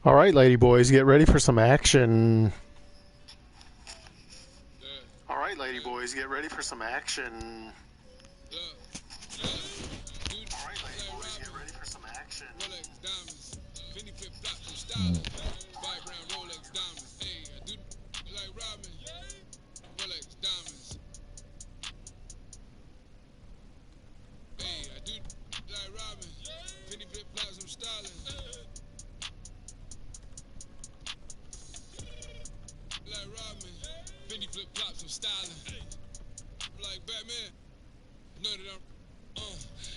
All right, lady boys, get ready for some action. All right, lady boys, get ready for some action. All right, lady boys, get ready for some action. Rolex diamonds, Fendi flip flops, I'm styling. Buy brown Rolex diamonds. Hey, I do like Robin. Rolex diamonds. Hey, I do like Robin. Fendi flip flops, I'm styling. Like Robin. Fendi flip flops, I'm styling. Like Batman. Know that I'm,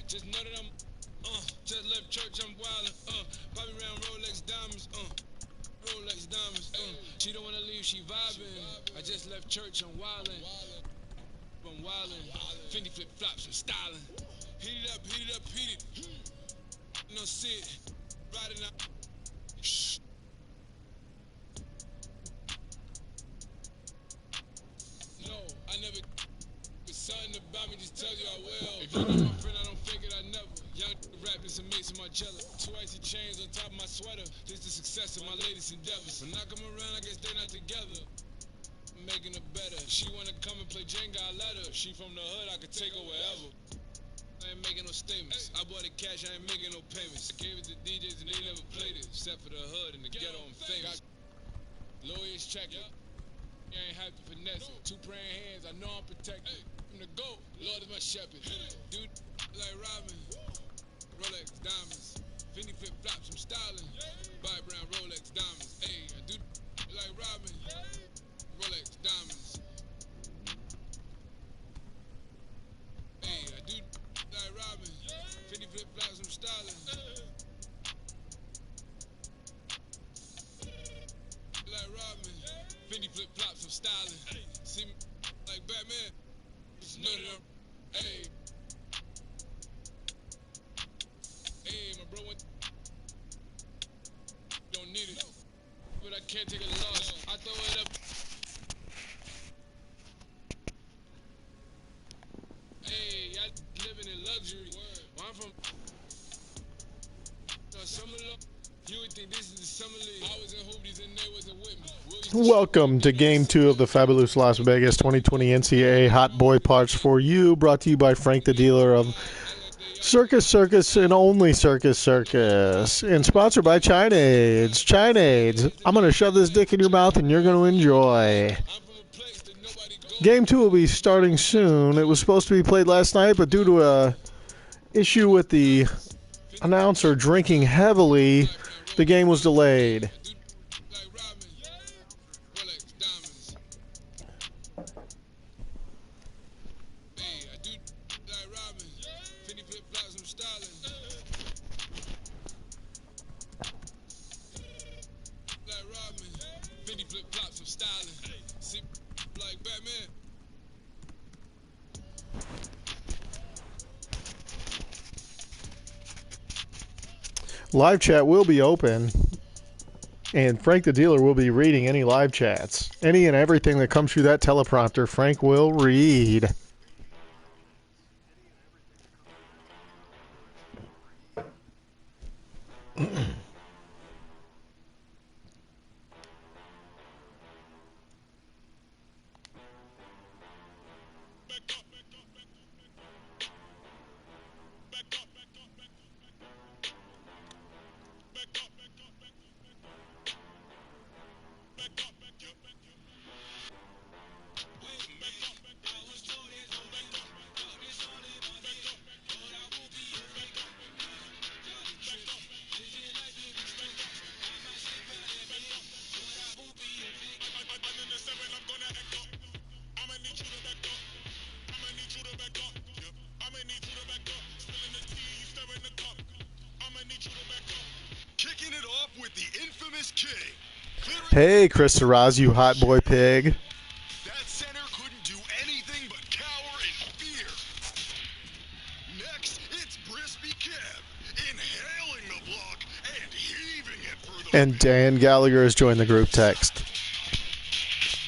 just know that I'm, just left church, I'm wildin', poppin' around Rolex diamonds, Rolex diamonds, she don't wanna leave, she vibin', I just left church, I'm wildin', Fendi flip flops, I'm stylin', heat it up, heat it, no sit, riding out, shh. No, I never. Something about me just tell you I will. If you know my friend, I don't fake it, I never. Young rap is amazing, my jello. Two icy chains on top of my sweater. This the success of my latest endeavors. When I come around, I guess they not together. I'm making it better. She wanna come and play Jenga, I let her. She from the hood, I could take her wherever. I ain't making no statements. I bought it cash, I ain't making no payments. I gave it to DJs and they never played it. Except for the hood and the ghetto, I'm famous. Lawyers check it. I ain't have to finesse it. Two praying hands, I know I'm protected. I'm the GOAT, Lord is my shepherd. Dude, like Robin. Rolex diamonds. Fendi flip flops, I'm styling. Buy brown Rolex diamonds. Hey, I do like Robin. Rolex diamonds. Hey, I do like Robin. Fendi flip flops, I'm styling. Like Robin. Fendi flip flops, I'm styling. See me like Batman. Know that I'm, hey, my bro don't need it, but I can't take a loss. I throw it up. Hey, I living in luxury. Where I'm from, summer love. You would think this is the summer league. I was in hoopies and they wasn't with me. Welcome to Game 2 of the Fabulous Las Vegas 2020 NCAA HotBoi Parts for You, brought to you by Frank the Dealer of Circus Circus and only Circus Circus, and sponsored by Chinaids. Chinaids. I'm going to shove this dick in your mouth and you're going to enjoy. Game 2 will be starting soon. It was supposed to be played last night, but due to a issue with the announcer drinking heavily, the game was delayed. Live chat will be open, and Frank the Dealer will be reading any live chats. Any and everything that comes through that teleprompter, Frank will read. Hey, Chris Saraz, you hot boy pig. That center couldn't do anything but cower in fear. Next, it's Brispy Kev, inhaling the block and heaving it for the And Dan Gallagher has joined the group text.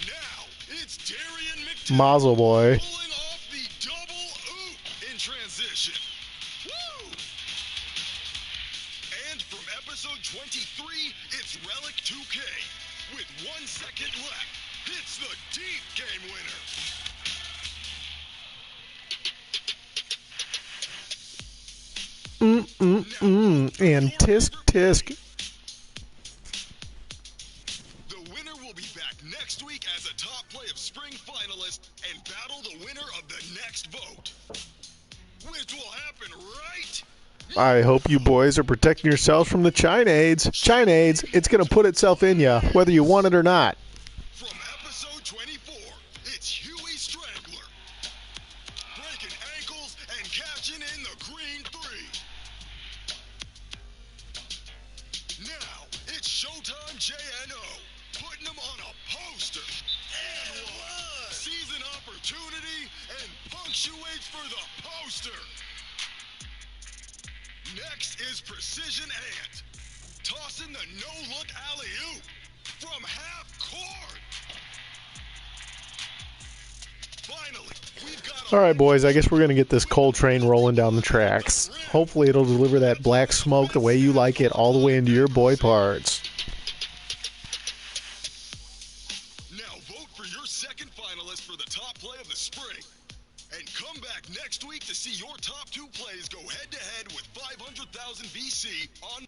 Now, it's Darian McDowell Mazel boy. pulling off the double oop in transition. Woo! And from episode 23, it's Relic 2K. With 1 second left, it's the deep game winner. And tisk tisk. The winner will be back next week as a top play of spring finalist and battle the winner of the next vote. Which will happen right. I hope you boys are protecting yourselves from the Chinades. Chinades, it's going to put itself in you, whether you want it or not. From episode 24, it's Huey Strangler. Breaking ankles and catching in the green 3. Now, it's Showtime JNO. Putting them on a poster. And one. Sees an opportunity and punctuates for the poster. Next is Precision Ant. Tossing the no-look alley-oop from half court. Finally, we've got All right, boys, I guess we're going to get this coal train rolling down the tracks. Hopefully it'll deliver that black smoke the way you like it all the way into your boy parts. Now vote for your second finalist for the top play of the spring. And come back next week to see your top 2 plays go head-to-head with 500,000 VC on...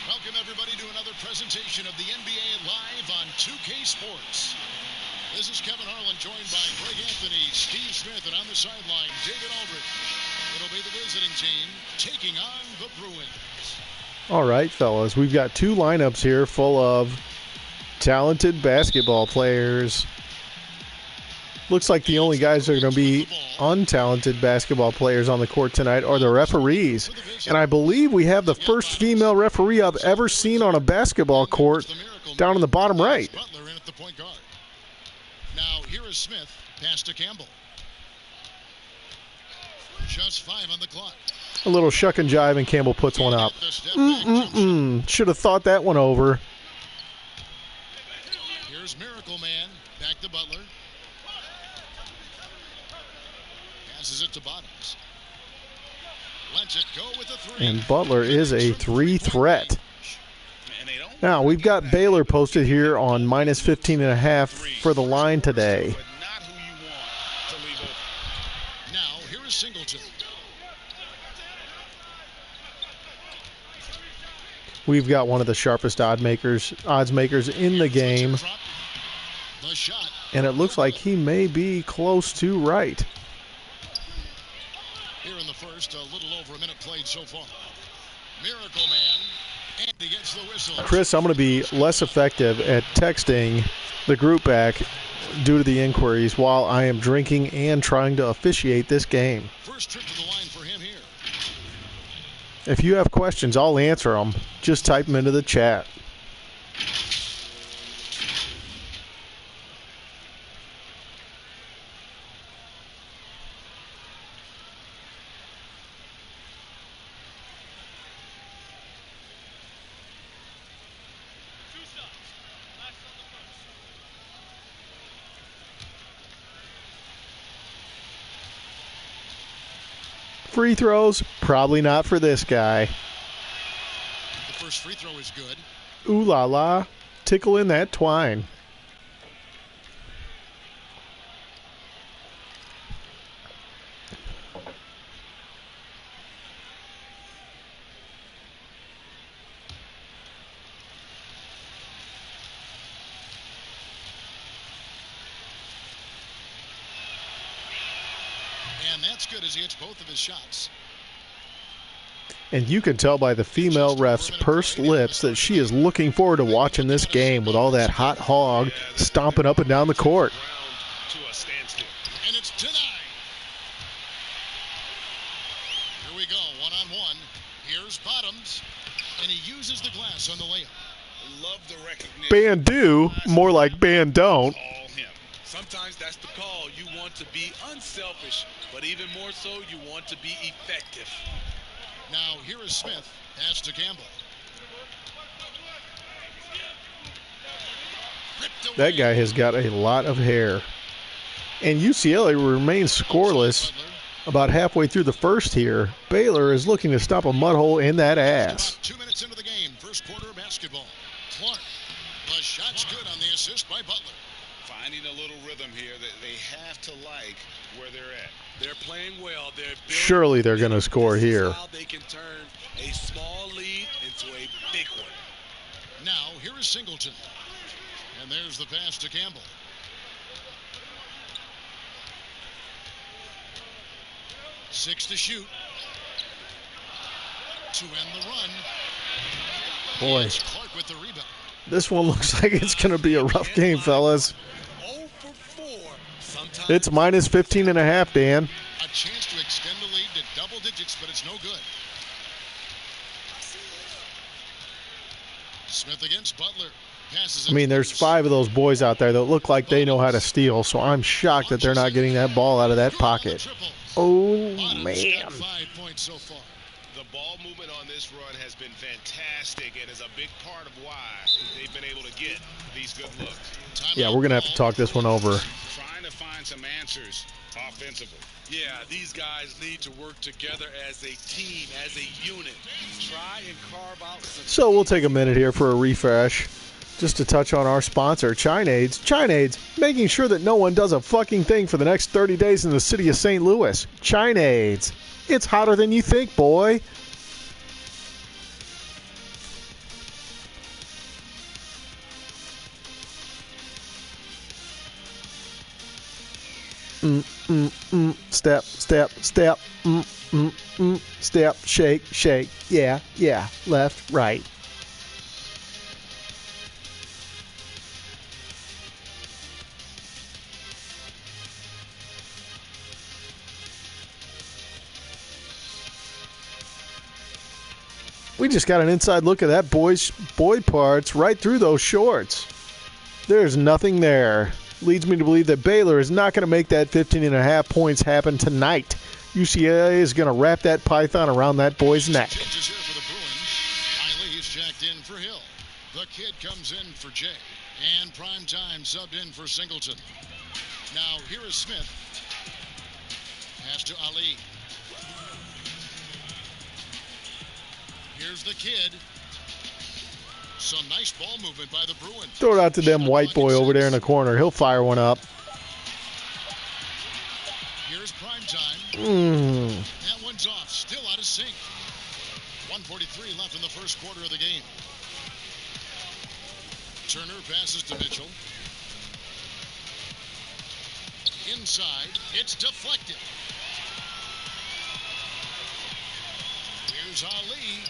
Welcome, everybody, to another presentation of the NBA Live on 2K Sports. This is Kevin Harlan, joined by Greg Anthony, Steve Smith, and on the sideline, David Aldridge. It'll be the visiting team taking on the Bruins. All right, fellas, we've got 2 lineups here full of talented basketball players. Looks like the only guys that are going to be untalented basketball players on the court tonight are the referees. And I believe we have the first female referee I've ever seen on a basketball court down in the bottom right. Butler in at the point guard. Now here is Smith, pass to Campbell. Just 5 on the clock. A little shuck and jive, and Campbell puts one up. Should have thought that one over. Here's Miracle Man, back to Butler. Passes it to Bottoms. Lets it go with a 3. And Butler is a 3 threat. Now, we've got Baylor posted here on minus 15.5 for the line today. Now, here is Singleton. We've got one of the sharpest odds makers in the game. The shot. And it looks like he may be close to right. Here in the first, a little over a minute played so far. Miracle Man, and he gets the whistle. Chris, I'm going to be less effective at texting the group back due to the inquiries while I am drinking and trying to officiate this game. First trip to the line for him here. If you have questions, I'll answer them. Just type them into the chat. Free throws, probably not for this guy. The first free throw is good. Ooh la la, tickle in that twine. And that's good as he hits both of his shots. And you can tell by the female ref's pursed lips that she is looking forward to watching this game with all that hot hog stomping up and down the court. And it's denied. Here we go, one-on-one. Here's Bottoms, and he uses the glass on the layup. Love the recognition. Bandu, more like ban don't. All him. Sometimes that's the call. You want to be unselfish, but even more so, you want to be effective. Now, here is Smith. Pass to Campbell. That guy has got a lot of hair. And UCLA remains scoreless about halfway through the first here. Baylor is looking to stop a mud hole in that ass. About 2 minutes into the game, first quarter of basketball. Clark, the shot's good on the assist by Butler. Finding a little rhythm here that they have to like where they're at. They're playing well. Surely they're going to score here. How they can turn a small lead into a big one. Now, here is Singleton. And there's the pass to Campbell. Six to shoot. To end the run. Boy, It's Clark with the rebound. this one looks like it's going to be a rough game, fellas. 0 for 4. Sometimes It's minus 15.5, Dan. A chance to extend the lead to double digits, but it's no good. Smith against Butler. Passes I mean, there's 5 of those boys out there that look like they know how to steal, so I'm shocked that they're not getting that ball out of that pocket. Oh, man. 5 points so far. The ball movement on this run has been fantastic and is a big part of why they've been able to get these good looks. Yeah, we're going to have to talk this one over. Trying to find some answers offensively. Yeah, these guys need to work together as a team, as a unit. Try and carve out some. So we'll take a minute here for a refresh. Just to touch on our sponsor, Chinades. Chinades, making sure that no one does a fucking thing for the next 30 days in the city of St. Louis. Chinades. It's hotter than you think, boy. Step, step, step. Step, shake, shake. Yeah, yeah. Left, right. We just got an inside look at that boy parts right through those shorts. There's nothing there. Leads me to believe that Baylor is not going to make that 15.5 points happen tonight. UCLA is going to wrap that python around that boy's neck. Changes here for the Bruins. Eiley's checked in for Hill. The kid comes in for Jay. And Primetime subbed in for Singleton. Now here is Smith. Pass to Ali. Here's the kid. Some nice ball movement by the Bruins. Throw it out to them white boy over there in the corner. He'll fire one up. Here's Primetime. That one's off. Still out of sync. 1:43 left in the first quarter of the game. Turner passes to Mitchell. Inside. It's deflected. Here's Ali.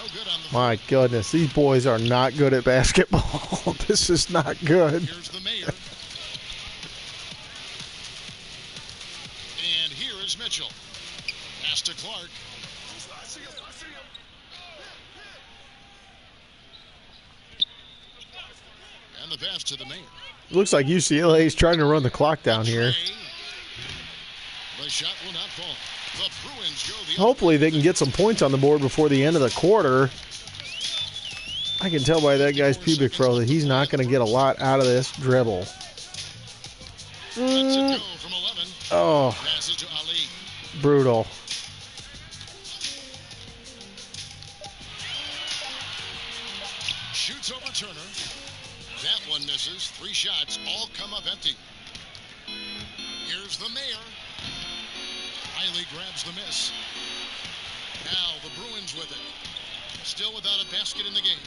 No good on the My goodness, these boys are not good at basketball. This is not good. Here's the mayor. And here is Mitchell. Pass to Clark. And the pass to the mayor. Looks like UCLA is trying to run the clock down here. The shot will not fall. The Bruins go the Hopefully they can get some points on the board before the end of the quarter. I can tell by that guy's pubic fro that he's not going to get a lot out of this dribble. Lets it go from 11. Oh, Passes to Ali. brutal. Shoots over Turner. That one misses. 3 shots. All come up empty. Here's the mayor. Eiley grabs the miss. Now the Bruins with it. Still without a basket in the game.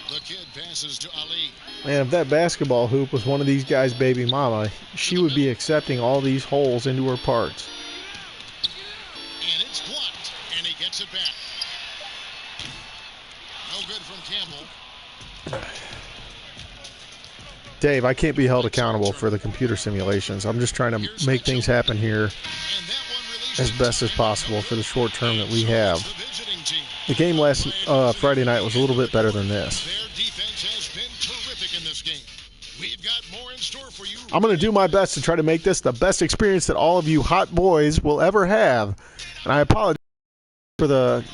The kid passes to Ali. Man, if that basketball hoop was one of these guys' baby mama, she would be accepting all these holes into her parts. And it's blocked. And he gets it back. No good from Campbell. Dave, I can't be held accountable for the computer simulations. I'm just trying to make things happen here And that one released as best as possible for the short term that we have. the visiting team. The game last Friday night was a little bit better than this. Their defense has been terrific in this game. We've got more in store for you. I'm going to do my best to try to make this the best experience that all of you hot boys will ever have. And I apologize for the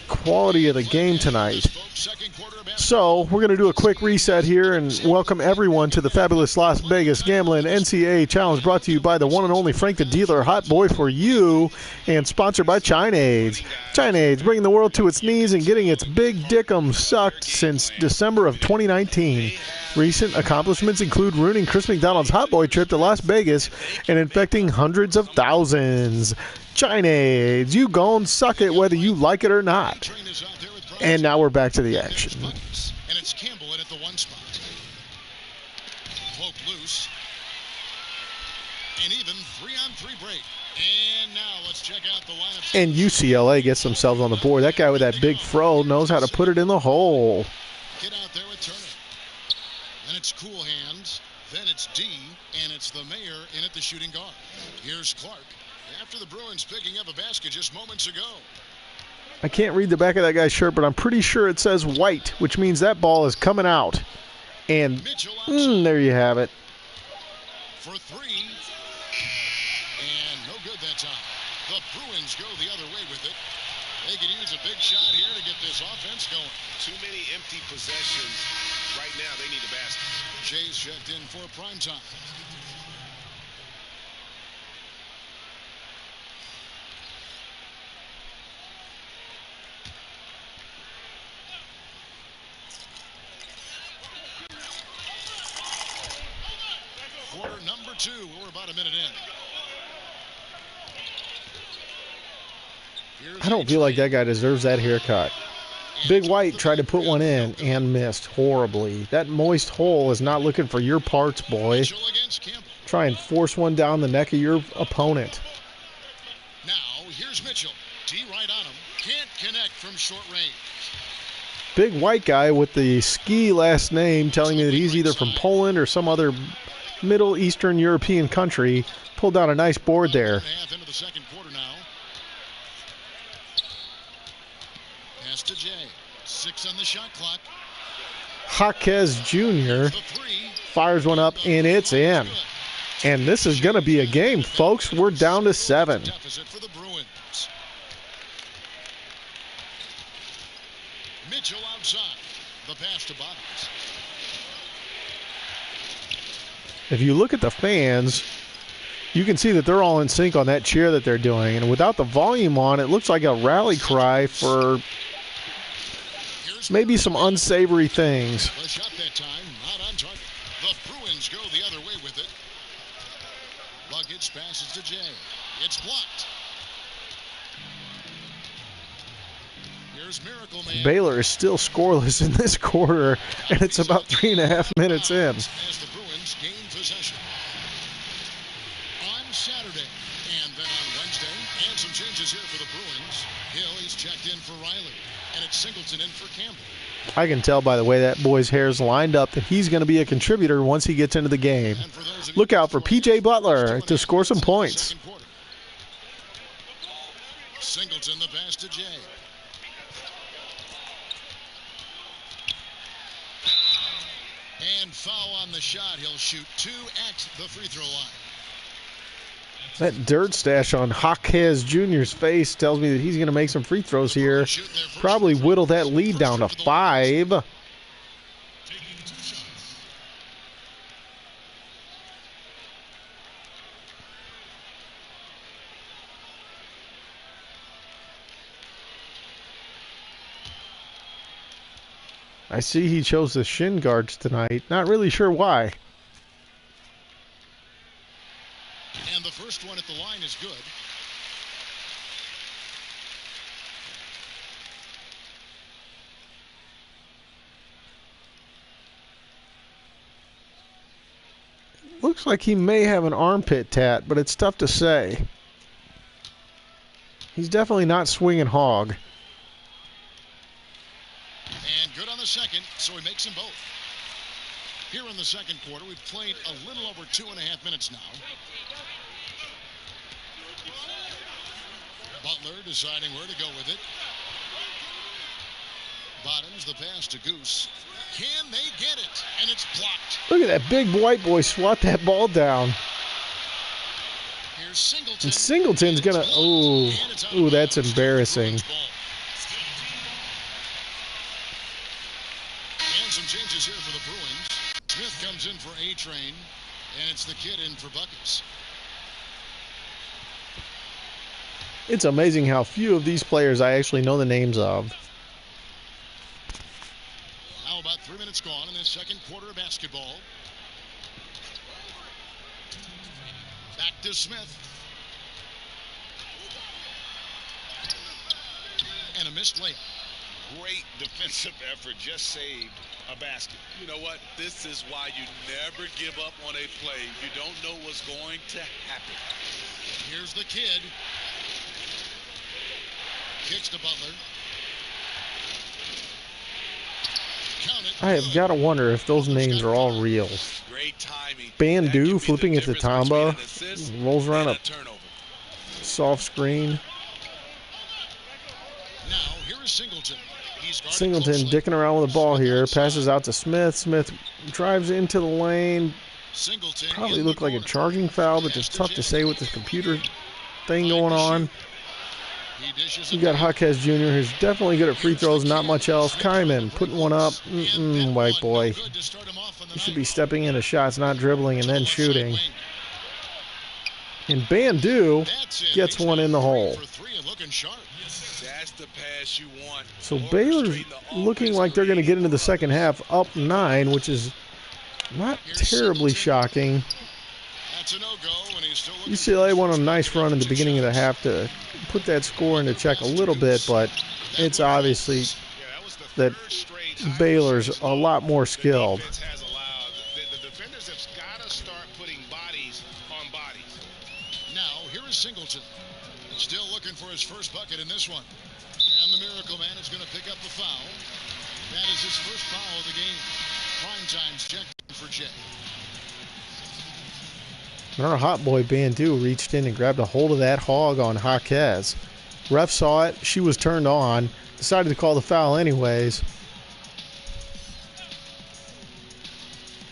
quality of the game tonight. Second quarter of basketball. So we're going to do a quick reset here and welcome everyone to the Fabulous Las Vegas Gambling NCAA Challenge, brought to you by the one and only Frank the Dealer, HotBoi for you, and sponsored by ChineAids. ChineAids, bringing the world to its knees and getting its big dickum sucked since December of 2019. Recent accomplishments include ruining Chris McDonald's HotBoi trip to Las Vegas and infecting hundreds of thousands. ChineAids, you gon' suck it whether you like it or not. And now we're back to the action. And it's Campbell in at the one spot. Cloak loose. And even 3-on-3 break. And now let's check out the lineup. And UCLA gets themselves on the board. That guy with that big fro knows how to put it in the hole. Get out there with Turner. Then it's Cool Hands. Then it's D. And it's the mayor in at the shooting guard. Here's Clark. After the Bruins picking up a basket just moments ago. I can't read the back of that guy's shirt, but I'm pretty sure it says white, which means that ball is coming out. And there you have it. For three. And no good that time. The Bruins go the other way with it. They could use a big shot here to get this offense going. Too many empty possessions. Right now, they need a basket. Jay's checked in for prime time. Quarter number 2. We're about a minute in. I don't feel like that guy deserves that haircut. Big White tried to put one in and missed horribly. That moist hole is not looking for your parts, boy. Try and force one down the neck of your opponent. Now, here's Mitchell. D right on him. Can't connect from short range. Big White guy with the ski last name telling me that he's either from Poland or some other Middle Eastern European country. Pulled down a nice board there. Half into the second quarter now. Pass to Jay. 6 on the shot clock. Jaquez Jr. fires one up, and it's in. And this is going to be a game, folks. We're down to 7. Deficit for the Bruins. Mitchell outside. The pass to Bottoms. If you look at the fans, you can see that they're all in sync on that cheer that they're doing. And without the volume on, it looks like a rally cry for maybe some unsavory things. The shot that time, not on target. The Bruins go the other way with it. Luggage passes to Jay. It's blocked. Here's Miracle Man. Baylor is still scoreless in this quarter, and it's about 3.5 minutes in. As the Bruins gain possession. On Saturday, and then on Wednesday, and some changes here for the Bruins. Hill, he's checked in for Riley, and it's Singleton in for Campbell. I can tell by the way that boy's hair's lined up that he's going to be a contributor once he gets into the game. Look out for P.J. Butler to score some points. Singleton, the pass to Jay. And foul on the shot. He'll shoot 2 at the free throw line. That dirt stash on Jaquez Jr.'s face tells me that he's going to make some free throws here. Probably whittle that lead down to 5. I see he chose the shin guards tonight. Not really sure why. And the first one at the line is good. Looks like he may have an armpit tat, but it's tough to say. He's definitely not swinging hog. And good on the second, so he makes them both. Here in the second quarter, we've played a little over 2.5 minutes now. Butler deciding where to go with it. Bottoms, the pass to Goose. Can they get it? And it's blocked. Look at that big white boy swat that ball down. Here's Singleton. And Singleton's going to... Ooh, that's embarrassing. some changes here for the Bruins. Smith comes in for A-Train, and it's the kid in for Begas. It's amazing how few of these players I actually know the names of. Now about 3 minutes gone in this second quarter of basketball. Back to Smith. And a missed layup. Great defensive effort, just saved a basket. You know what? This is why you never give up on a play. You don't know what's going to happen. Here's the kid. Kicks to Butler. Count it. I have got to wonder if those names are all real. Great timing. Bandu flipping it to Tamba. Rolls around a turnover. soft screen. Now, here is Singleton. Singleton dicking around with the ball here. Passes out to Smith. Smith drives into the lane. Probably looked like a charging foul, but it's tough to say with this computer thing going on. You got Jaquez Jr., who's definitely good at free throws, not much else. Kyman putting one up. White boy. He should be stepping into shots, not dribbling and then shooting. And Bandu gets one in the hole. That's the pass you want. So Baylor's looking like they're going to get into the second half up 9, which is not terribly shocking. UCLA went on a nice run in the beginning of the half to put that score into check a little bit, but it's obviously that Baylor's a lot more skilled. The defenders have got to start putting bodies on bodies. Now, here is Singleton. Still looking for his first bucket in this one. And the Miracle Man is going to pick up the foul. That is his first foul of the game. Prime time's checked for Jay. And our HotBoi Bandu reached in and grabbed a hold of that hog on Jaquez. Ref saw it. She was turned on. Decided to call the foul anyways.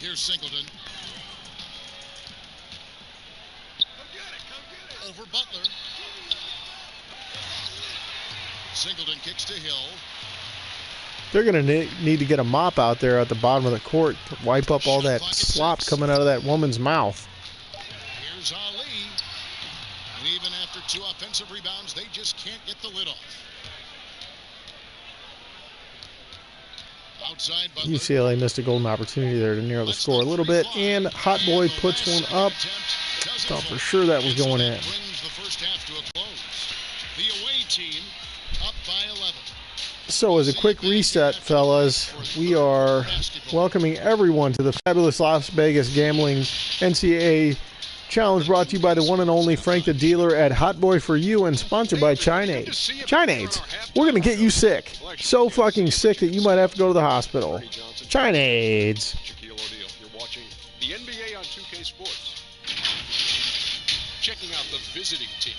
Here's Singleton. Over Butler. Singleton kicks to Hill. They're going to need to get a mop out there at the bottom of the court to wipe up all that slop coming out of that woman's mouth. Here's Ali. And even after 2 offensive rebounds, they just can't get the lid off. Outside Butler. UCLA missed a golden opportunity there to narrow the score a little bit, and HotBoi puts one up. Thought for sure that was going in. Brings the first half to a close. The away team up by 11. So as a quick reset, fellas, we are welcoming everyone to the fabulous Las Vegas Gambling NCAA Challenge, brought to you by the one and only Frank the Dealer at HotBoi for You, and sponsored by Chinaids. Chinaids, we're going to get you sick. So fucking sick that you might have to go to the hospital. Chinaids. Shaquille O'Neal. You're watching the NBA on 2K Sports. Checking out the visiting team.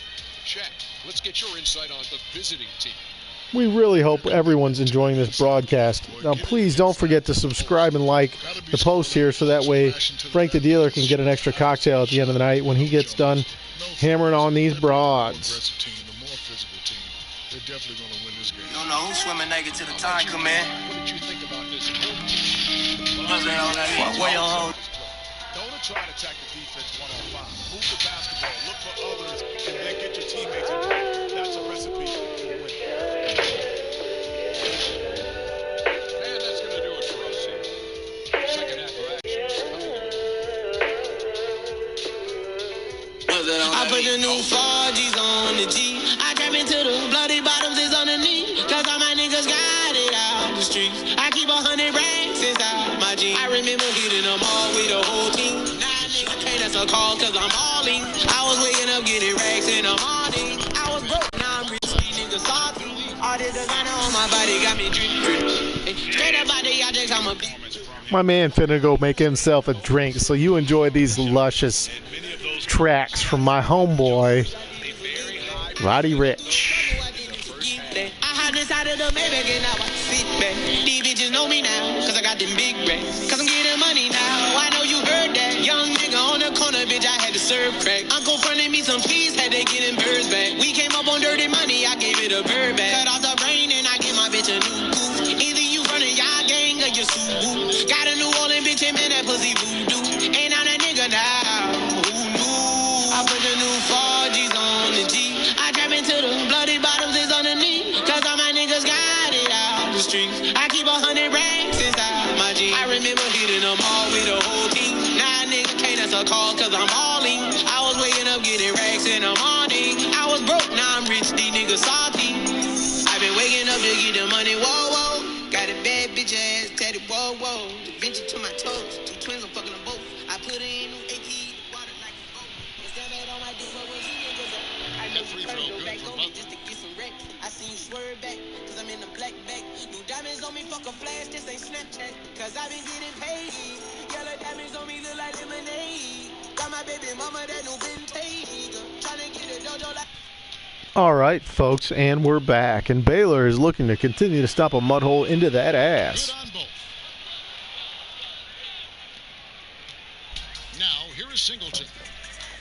Shaq, let's get your insight on the visiting team. We really hope everyone's enjoying this broadcast. Now, please don't forget to subscribe and like the post here so that way Frank the Dealer can get an extra cocktail at the end of the night when he gets done hammering on these broads. They're definitely going to win this game. You don't know who's swimming naked till the time come in. What did you think about this? Don't try to attack the defense one-on-one. Move the basketball, look for others, and then get your teammates involved. That's a recipe for winning. And that's going to do it for us here. Second half of action is coming. I put the new 4Gs on the G. I trap into the bloody bottoms is underneath. Cause all my niggas got it out the streets. I keep 100 racks inside my jeans. I remember hitting them all with the whole team. Nah, nigga can't answer a call cause I'm balling. I was waking up getting racks in the morning. I was broke, now I'm rich, these niggas salty. All the designer on my body got me drip. Straight up out the objects, I'm a bitch. My man finna go make himself a drink, so you enjoy these luscious tracks from my homeboy, Roddy Rich. I had decided to maybe get now I sit back. These bitches know me now, cause I got them big racks. Cause I'm getting money now, I know you heard that. Young nigga on the corner, bitch, I had to serve crack. Uncle fronted me some fees, had to get them birds back. We came up on dirty money, I gave it a bird back. Cut off the brain and I gave my bitch a new coupe. Either you running y'all gang or you sue. getting racks in the morning. I was broke, now I'm rich, these niggas salty. I been waking up to get the money, whoa, whoa. Got a bad bitch ass tatted, whoa, whoa. Vinci to my toes, 2 twins, I'm fucking them both. I put her in new AT, water like a boat. Instead of on my dick, but when she niggas up, I know she turned her back on me just to get some wrecks. I seen you swerve back, cause I'm in the black bag. New diamonds on me, fuck a flash, this ain't Snapchat. Cause I been getting paid. Yellow diamonds on me look like lemonade. Got my baby mama that new vintage. Tryna get a dojo like. All right, folks, and we're back. And Baylor is looking to continue to stop a mud hole into that ass. Good on both. Now, here is Singleton.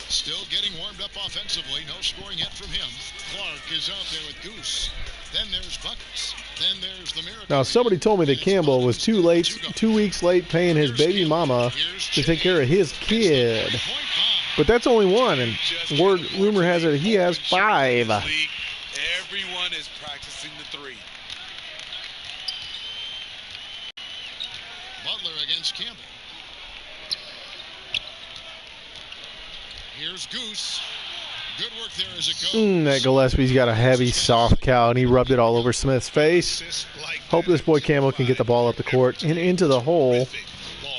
Still getting warmed up offensively. No scoring yet from him. Clark is out there with Goose. Then there's Buckets. Then there's the Miracle. Now, somebody told me that Campbell was 2 weeks late paying his baby mama to take care of his kid. But that's only one, and rumor has it he has 5. Everyone is practicing the 3. Butler against Campbell. Here's Goose. Good work there as it goes. That Gillespie's got a heavy, soft cow, and he rubbed it all over Smith's face. Hope this boy Campbell can get the ball up the court and into the hole,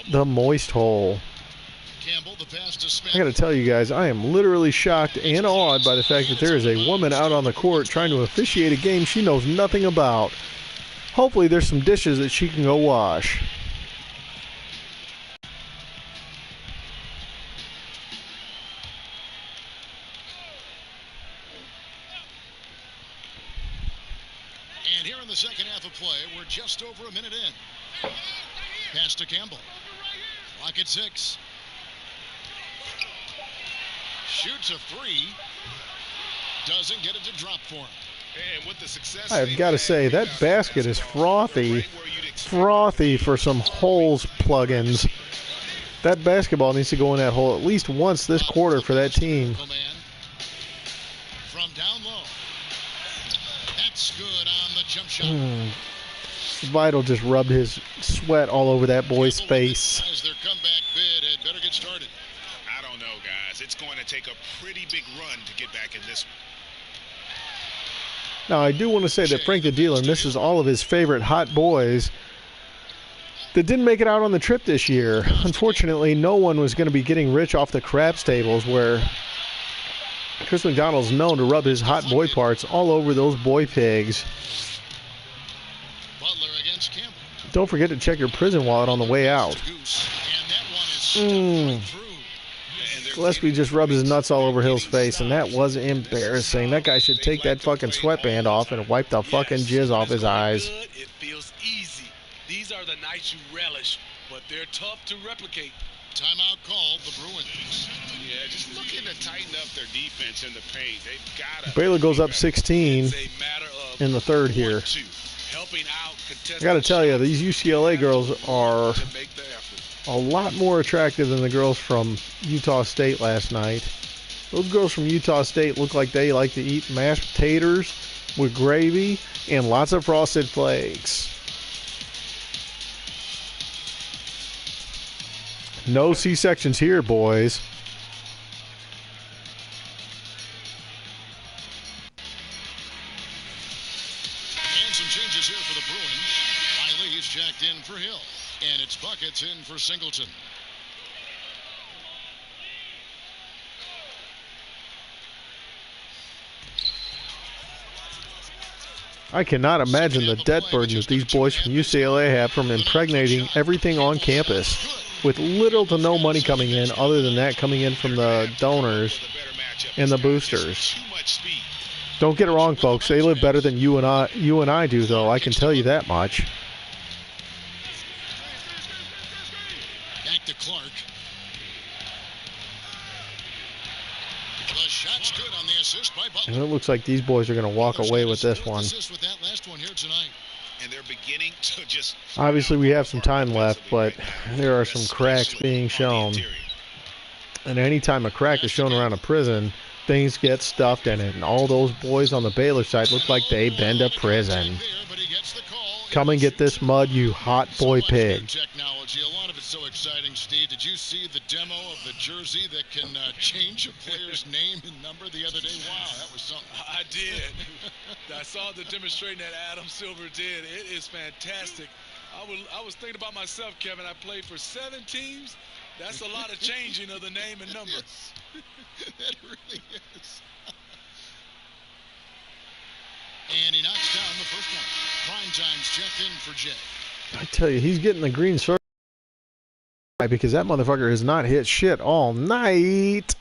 the moist hole. Campbell, the pass to Smith. I got to tell you guys, I am literally shocked and awed by the fact that there is a woman out on the court trying to officiate a game she knows nothing about. Hopefully there's some dishes that she can go wash. And here in the second half of play, we're just over a minute in. Pass to Campbell. Clock at 6. Shoots a 3. Doesn't get it to drop for him. And with the success I've got to say, that basket is frothy. Frothy for some holes plugins. That basketball needs to go in that hole at least once this quarter for that team. From down low. That's good on the jump shot. Vital just rubbed his sweat all over that boy's face. As their comeback bid had better get started. I don't know, guys. It's going to take a pretty big run to get back in this one. Now, I do want to say that Frank the Dealer misses all of his favorite hot boys that didn't make it out on the trip this year. Unfortunately, no one was going to be getting rich off the craps tables where Chris McDonald's known to rub his hot boy parts all over those boy pigs. Butler against Campbell. Don't forget to check your prison wallet on the way out. And that one is stuck right through. Gillespie just rubbed his nuts all over Hill's face, and that was embarrassing. That guy should take that fucking sweatband off and wipe the fucking jizz off his eyes. It feels easy. These are the nights you relish, but they're tough to replicate. Timeout called the Bruins. Yeah, just looking to tighten up their defense in the paint. They've got to. Baylor goes up 16 in the third here. I got to tell you, these UCLA girls are a lot more attractive than the girls from Utah State last night. Those girls from Utah State look like they like to eat mashed potatoes with gravy and lots of frosted flakes. No C-sections here, boys. And some changes here for the Bruins. Riley is jacked in for Hill. And it's Buckets in for Singleton. I cannot imagine the debt burden that these boys from UCLA have from impregnating everything on campus with little to no money coming in other than that coming in from the donors and the boosters. Don't get it wrong, folks. They live better than you and I do, though. I can tell you that much. Back to Clark. The shot's good on the assist by Butler. And it looks like these boys are going to walk away with this one. With that last one here tonight. And they're beginning to just. Obviously, we have some time left, but there are some cracks being shown. And anytime a crack is shown around a prison, things get stuffed in it. And all those boys on the Baylor side look like they've been to prison. Come and get this mud, you hot boy pig. so exciting, Steve. Did you see the demo of the jersey that can change a player's name and number the other day? Wow, that was something. I did. I saw the demonstration that Adam Silver did. It is fantastic. I was thinking about myself, Kevin. I played for 7 teams. That's a lot of changing of the name and number. Yes. That really is. And he knocks down the first one. Prime time's checked in for Jay. I tell you, he's getting the green circle because that motherfucker has not hit shit all night.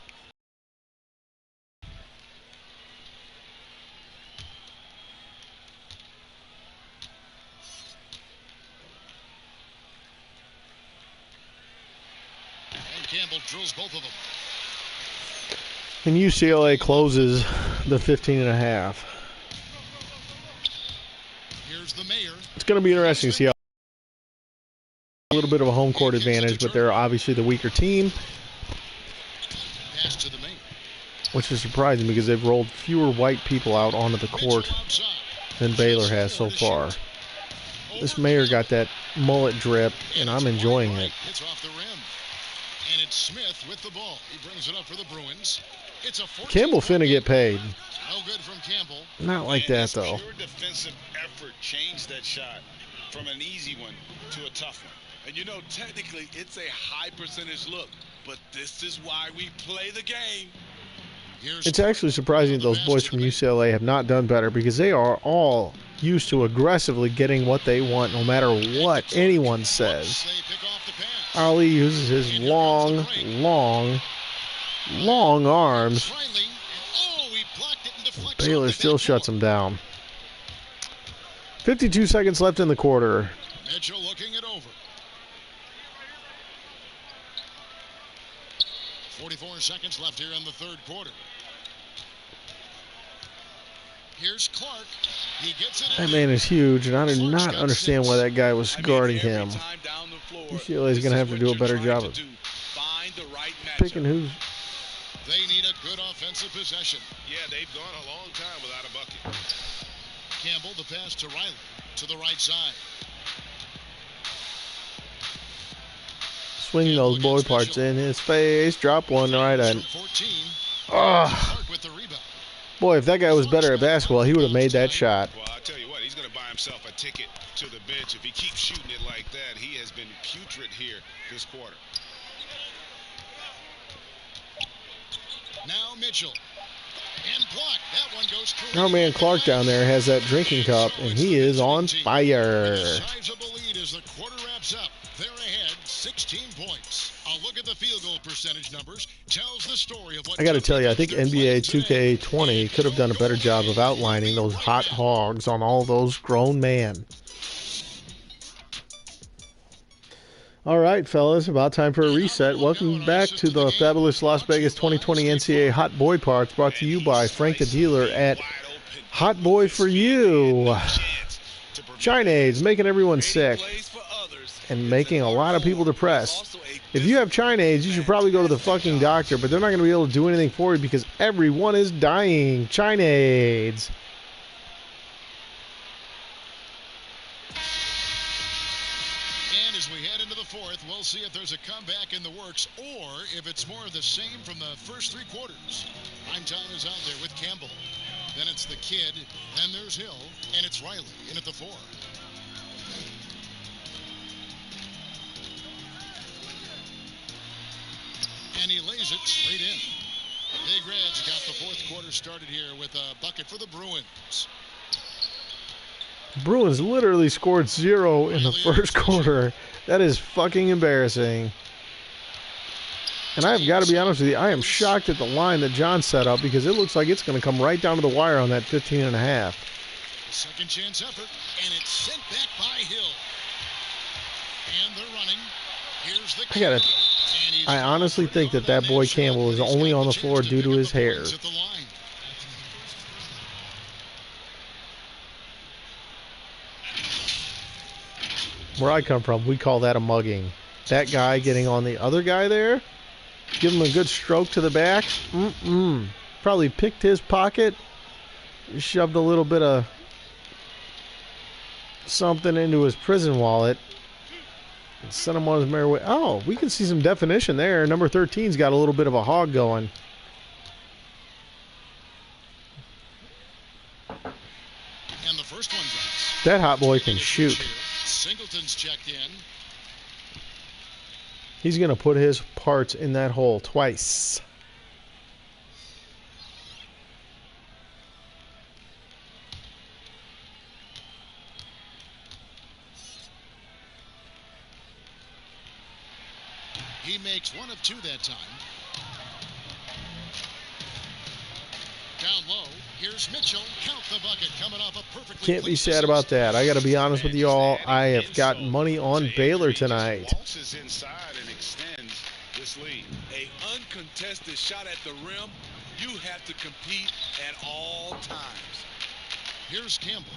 And Campbell drills both of them. And UCLA closes the 15.5. Here's the mayor. It's going to be interesting to see how a little bit of a home court advantage, but they're obviously the weaker team, Pass to the mayor. which is surprising because they've rolled fewer white people out onto the court Mitchell outside. than Baylor has so far. This mayor got that mullet drip, and I'm enjoying it. It's off the rim. And it's Smith with the ball. He brings it up for the Bruins. It's a 14 Campbell finna get paid. No good from Campbell. Not like that, though. Pure defensive effort changed that shot from an easy one to a tough one. And you know, technically, it's a high percentage look, but this is why we play the game. Here's It's actually surprising those boys from UCLA have not done better because they are all used to aggressively getting what they want no matter what anyone says. They pick off the pass. Ali uses his long arms. Riley, and he blocked it and deflects Baylor off the still shuts backboard. him down. 52 seconds left in the quarter. Mitchell looking it over. 44 seconds left here in the third quarter. Here's Clark. He gets it That in. man is huge, and I do not understand why that guy was guarding every him. time down the floor, UCLA is this gonna have what to do a you're better trying job to of do. Find the right Picking matchup. who's. They need a good offensive possession. Yeah, they've gone a long time without a bucket. Campbell, the pass to Riley. To the right side. Swing those boy parts in his face. Drop one right From at. 14. Ah, Clark with the rebound. boy, if that guy was better at basketball, he would have made that shot. Well, I tell you what, he's going to buy himself a ticket to the bench. If he keeps shooting it like that, he has been putrid here this quarter. Now Mitchell. And blocked. That one goes through. Our man Clark down there has that drinking cup, and he is on fire. Sizable lead as the quarter wraps up. They're ahead, 16 points. A look at the field goal percentage numbers tells the story of what. I got to tell you, I think NBA 2K20 could have done a better job of outlining those hot hogs on all those grown men. All right, fellas, about time for a reset. Welcome back to the fabulous Las Vegas 2020 NCAA HotBoi Parts, brought to you by Frank the Dealer at HotBoi for You. Chinades, making everyone sick and making a lot of people depressed. If you have Chinades, you should probably go to the fucking doctor, but they're not going to be able to do anything for you because everyone is dying. Chinades. And as we head into the fourth, we'll see if there's a comeback in the works or if it's more of the same from the first three quarters. Prime time is out there with Campbell. Then it's the kid. Then there's Hill. And it's Riley in at the 4. And he lays it straight in. Big Red's got the fourth quarter started here with a bucket for the Bruins. Bruins literally scored 0 in the first quarter. That is fucking embarrassing. And I've got to be honest with you, I am shocked at the line that John set up because it looks like it's going to come right down to the wire on that 15.5. The second chance effort, and it's sent back by Hill. And they're running. Here's the I honestly think that boy Campbell is only on the floor due to his hair. Where I come from, we call that a mugging. That guy getting on the other guy there, give him a good stroke to the back. Probably picked his pocket, shoved a little bit of something into his prison wallet, Send him on his merry way. Oh, we can see some definition there. Number 13's got a little bit of a hog going. And the first one drops. That hot boy can shoot. Singleton's checked in. He's going to put his parts in that hole twice. He makes 1 of 2 that time. Down low, here's Mitchell. Count the bucket coming off a perfectly. Can't be sad about that. I got to be honest with you all. I have got money on Baylor tonight. Waltzes inside and extends this lead. A uncontested shot at the rim. You have to compete at all times. Here's Campbell.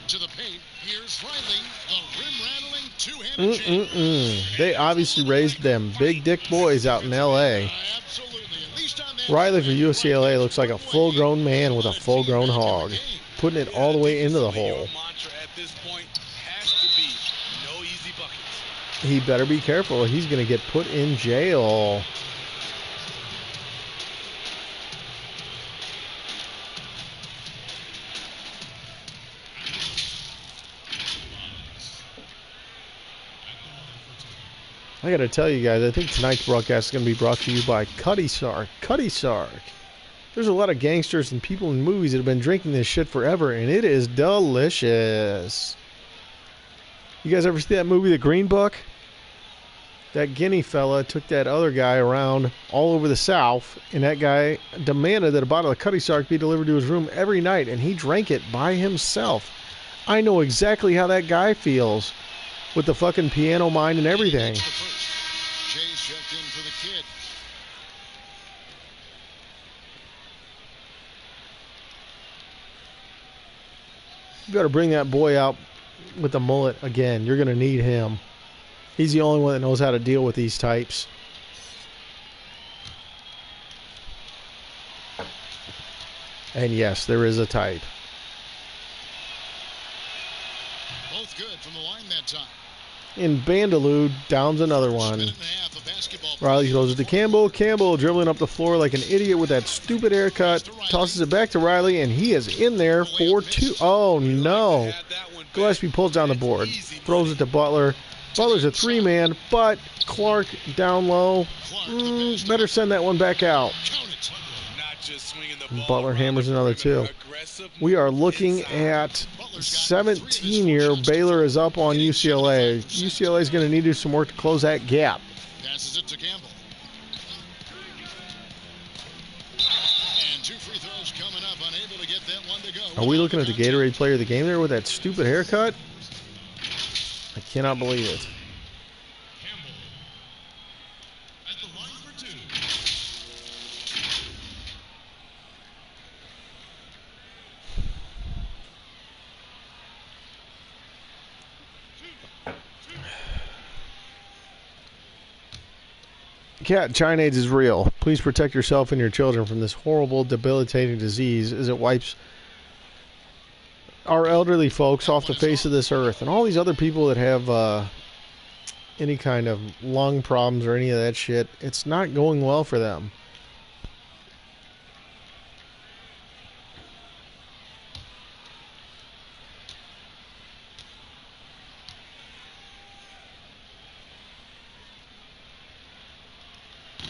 To the paint. Here's Riley. The rim-rattling two-handed jam. They obviously raised them big dick boys out in L.A. Absolutely. At least on that Riley for UCLA looks like a full-grown man with a full-grown hog, putting it all the way into the hole. Your mantra at this point has to be no easy buckets. He better be careful. He's going to get put in jail. I got to tell you guys, I think tonight's broadcast is going to be brought to you by Cutty Sark. Cutty Sark. There's a lot of gangsters and people in movies that have been drinking this shit forever, and it is delicious. You guys ever see that movie, The Green Book? That Guinea fella took that other guy around all over the South, and that guy demanded that a bottle of Cutty Sark be delivered to his room every night, and he drank it by himself. I know exactly how that guy feels. With the fucking piano mind and everything. Jay's checked in for the kid. You better bring that boy out with the mullet again. You're going to need him. He's the only one that knows how to deal with these types. And yes, there is a type. Both good from the line that time. In Bandaloo, downs another one. Riley throws it to Campbell. Campbell dribbling up the floor like an idiot with that stupid haircut. Tosses it back to Riley, and he is in there for 2. Oh, no. Gillespie pulls down the board. Throws it to Butler. Butler's a 3-man, but Clark down low. Better send that one back out. Butler hammers another 2. We are looking at 17 here. Baylor is up on UCLA. UCLA is going to need to do some work to close that gap. Passes it to Campbell. And 2 free throws coming up, unable to get that one to go. Are we looking at the Gatorade player of the game there with that stupid haircut? I cannot believe it. Campbell at the line for 2. Cat, China AIDS is real. Please protect yourself and your children from this horrible, debilitating disease as it wipes our elderly folks off the face of this earth. And all these other people that have any kind of lung problems or any of that shit, it's not going well for them.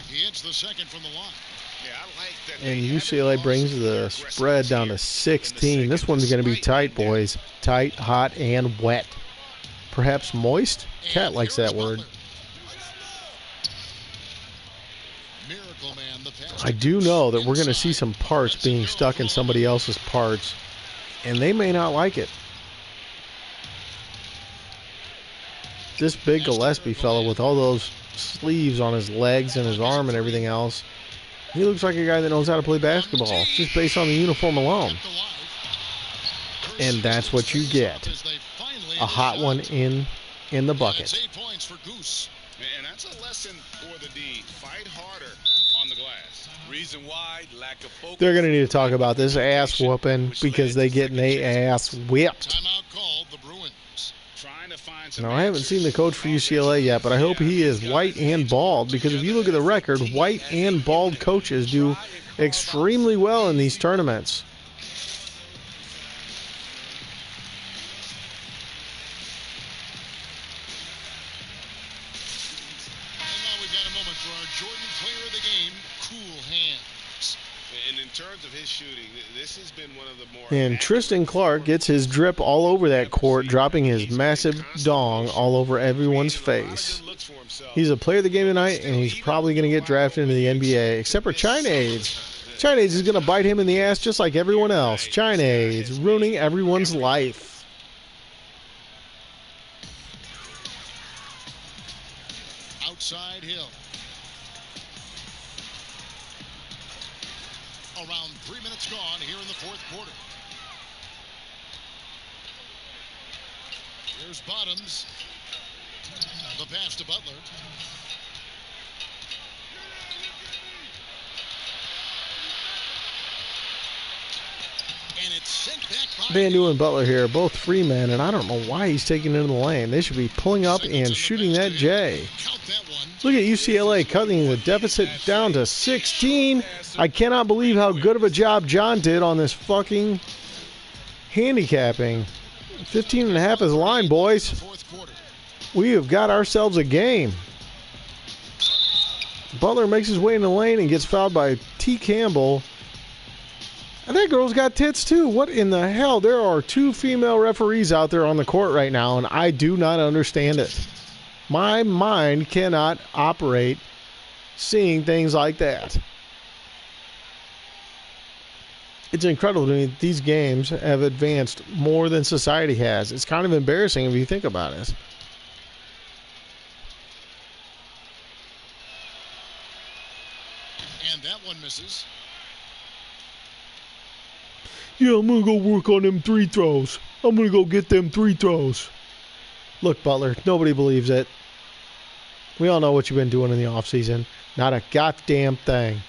He hits the second from the line. Yeah, I like that. And UCLA brings the spread down to 16. This one's going to be tight, boys. Tight, hot, and wet. Perhaps moist? Cat likes that word. I do know that we're going to see some parts being stuck in somebody else's parts, and they may not like it. This big Gillespie fellow with all those sleeves on his legs and his arm and everything else, he looks like a guy that knows how to play basketball just based on the uniform alone. And that's what you get. A hot one in the bucket. 8 points for Goose. And that's a lesson for the D. Fight harder on the glass. Reason why, lack of focus. They're going to need to talk about this ass whooping because they getting their ass whipped. Timeout called the Bruins. Trying to find some Now, I haven't seen the coach for UCLA yet, but I hope he is white and bald, because if you look at the record, white and bald coaches do extremely well in these tournaments. And now we've got a moment for our Jordan player of the game, Cool Hands. And in terms of his shooting, this has been one of the more... And Tristan Clark gets his drip all over that court, dropping his massive dong all over everyone's face. He's a player of the game tonight, and he's probably going to get drafted into the NBA, except for Chinese. Chinese is going to bite him in the ass just like everyone else. Chinese ruining everyone's life. Outside Hill. Around 3 minutes gone here in the fourth quarter. Here's Bottoms. The pass to Butler. And it's sent back by Van and Butler here, both free men, and I don't know why he's taking it in the lane. They should be pulling up and shooting that J. Count that one. Look at UCLA cutting the deficit down to 16. I cannot believe how good of a job John did on this fucking handicapping. 15.5 is the line, boys. Fourth quarter. We have got ourselves a game. Butler makes his way in the lane and gets fouled by T. Campbell. And that girl's got tits too. What in the hell? There are 2 female referees out there on the court right now, and I do not understand it. My mind cannot operate seeing things like that. It's incredible to me that these games have advanced more than society has. It's kind of embarrassing if you think about it. And that one misses. Yeah, I'm going to go work on them 3 throws. I'm going to go get them 3 throws. Look, Butler, nobody believes it. We all know what you've been doing in the offseason. Not a goddamn thing.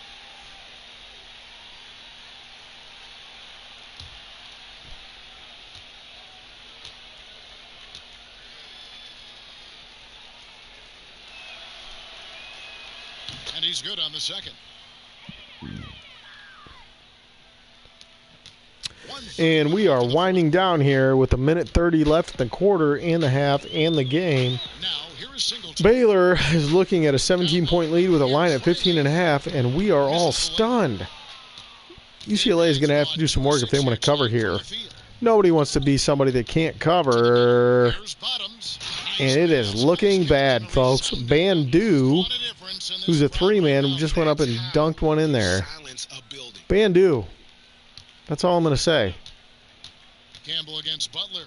And he's good on the second. And we are winding down here with 1:30 left in the quarter and the half and the game. Now, here is Singleton. Baylor is looking at a 17-point lead with a line at 15.5, and we are all stunned. UCLA is going to have to do some work if they want to cover here. Nobody wants to be somebody that can't cover. Here's Bottoms. And it is looking bad, folks. Bandu, who's a 3-man, just went up and dunked one in there. Bandu. That's all I'm going to say. Campbell against Butler.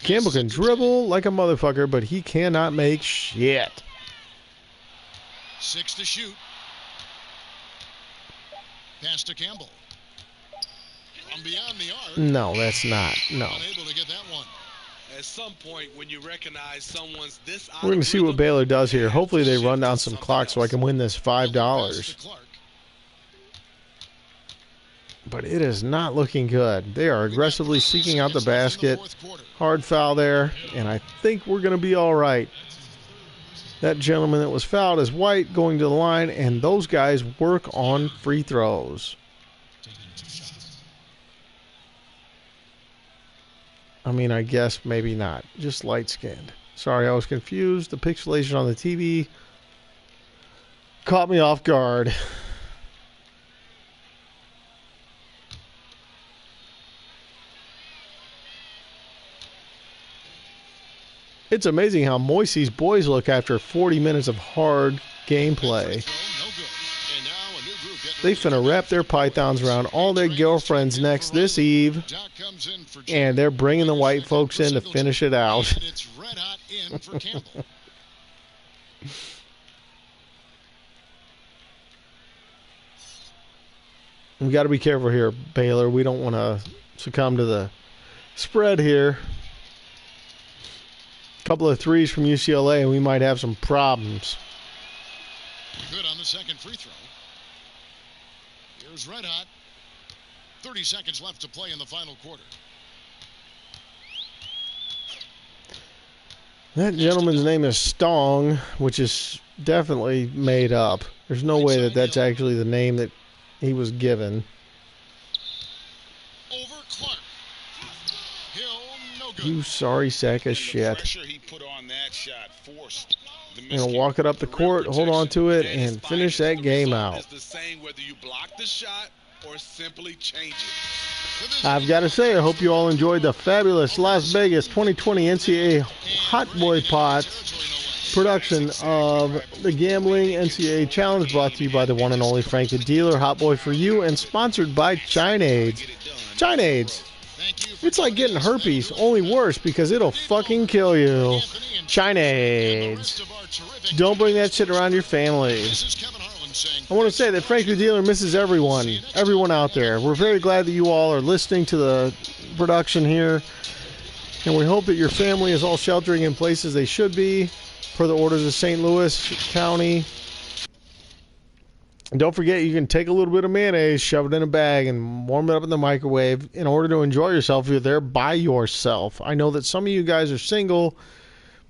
Campbell can dribble like a motherfucker, but he cannot make shit. 6 to shoot. Pass to Campbell. From beyond the arc. No, that's not. No. Unable to get that one. At some point, when you recognize someone's this We're going to see what Baylor does here. Hopefully they run down some clock so I can win this $5. Pass to Clark. But it is not looking good. They are aggressively seeking out the basket. Hard foul there, and I think we're going to be all right. That gentleman that was fouled is white, going to the line, and those guys work on free throws. I mean, I guess maybe not. Just light-skinned. Sorry, I was confused. The pixelation on the TV caught me off guard. It's amazing how moist these boys look after 40 minutes of hard gameplay. They finna wrap their pythons around all their girlfriends' necks this eve, and they're bringing the white folks in to finish it out. We got to be careful here, Baylor. We don't want to succumb to the spread here. Couple of threes from UCLA, and we might have some problems. Good on the second free throw. Here's Red Hot. 30 seconds left to play in the final quarter. That gentleman's name is Stong, which is definitely made up. There's no way that that's actually the name that he was given. Over Clark. Hill, no good. You sorry sack of shit. Pressure he put on that shot forced the Gonna walk it up the court, hold on to it, and finish that game out. It's the same whether you block the shot or simply change it. I've got to say, I hope you all enjoyed the fabulous Las Vegas 2020 NCAA HotBoi Pahts production of the Gambling NCAA Challenge, brought to you by the one and only Frank the Dealer, HotBoi for you, and sponsored by Chinades. Chinades. It's like getting herpes, only worse because it'll fucking kill you. Chinades. Don't bring that shit around your family. I want to say that Frank the Dealer misses everyone out there. We're very glad that you all are listening to the production here, and we hope that your family is all sheltering in places they should be, per the orders of St. Louis County. And don't forget, you can take a little bit of mayonnaise, shove it in a bag, and warm it up in the microwave in order to enjoy yourself if you're there by yourself. I know that some of you guys are single.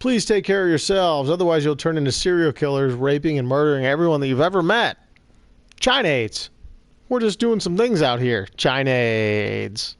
Please take care of yourselves. Otherwise, you'll turn into serial killers, raping and murdering everyone that you've ever met. Chinades. We're just doing some things out here. Chinades.